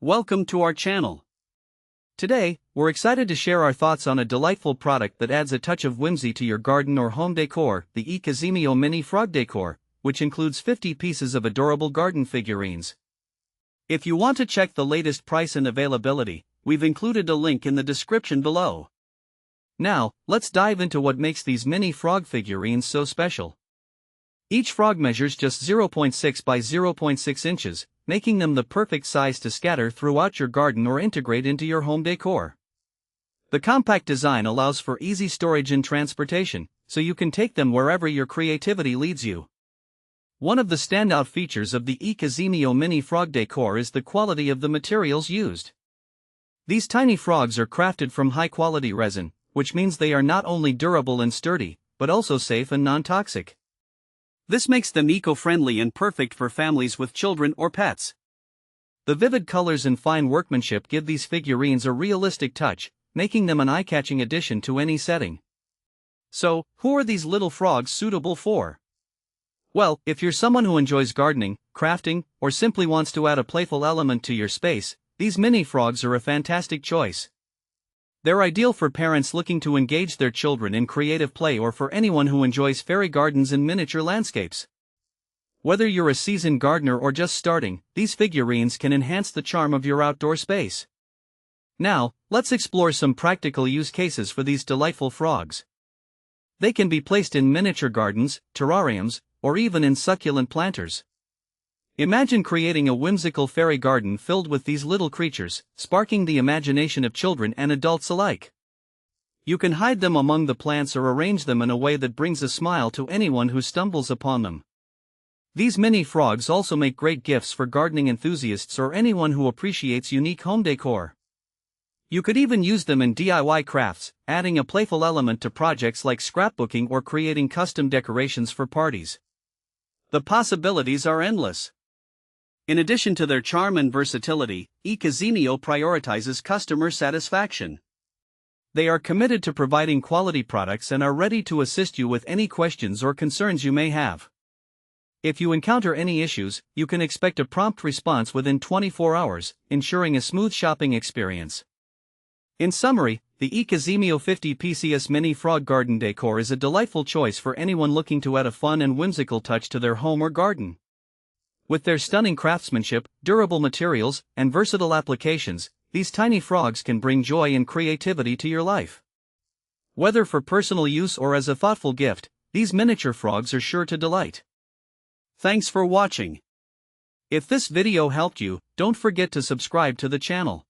Welcome to our channel. Today, we're excited to share our thoughts on a delightful product that adds a touch of whimsy to your garden or home decor, the EKisemio Mini Frog Decor, which includes 50 pieces of adorable garden figurines. If you want to check the latest price and availability, we've included a link in the description below. Now, let's dive into what makes these mini frog figurines so special. Each frog measures just 0.6 by 0.6 inches, making them the perfect size to scatter throughout your garden or integrate into your home decor. The compact design allows for easy storage and transportation, so you can take them wherever your creativity leads you. One of the standout features of the EKisemio Mini Frog Decor is the quality of the materials used. These tiny frogs are crafted from high-quality resin, which means they are not only durable and sturdy, but also safe and non-toxic. This makes them eco-friendly and perfect for families with children or pets. The vivid colors and fine workmanship give these figurines a realistic touch, making them an eye-catching addition to any setting. So, who are these little frogs suitable for? Well, if you're someone who enjoys gardening, crafting, or simply wants to add a playful element to your space, these mini frogs are a fantastic choice. They're ideal for parents looking to engage their children in creative play or for anyone who enjoys fairy gardens and miniature landscapes. Whether you're a seasoned gardener or just starting, these figurines can enhance the charm of your outdoor space. Now, let's explore some practical use cases for these delightful frogs. They can be placed in miniature gardens, terrariums, or even in succulent planters. Imagine creating a whimsical fairy garden filled with these little creatures, sparking the imagination of children and adults alike. You can hide them among the plants or arrange them in a way that brings a smile to anyone who stumbles upon them. These mini frogs also make great gifts for gardening enthusiasts or anyone who appreciates unique home decor. You could even use them in DIY crafts, adding a playful element to projects like scrapbooking or creating custom decorations for parties. The possibilities are endless. In addition to their charm and versatility, EKisemio prioritizes customer satisfaction. They are committed to providing quality products and are ready to assist you with any questions or concerns you may have. If you encounter any issues, you can expect a prompt response within 24 hours, ensuring a smooth shopping experience. In summary, the EKisemio 50 pieces Mini Frog Garden Decor is a delightful choice for anyone looking to add a fun and whimsical touch to their home or garden. With their stunning craftsmanship, durable materials, and versatile applications, these tiny frogs can bring joy and creativity to your life. Whether for personal use or as a thoughtful gift, these miniature frogs are sure to delight. Thanks for watching. If this video helped you, don't forget to subscribe to the channel.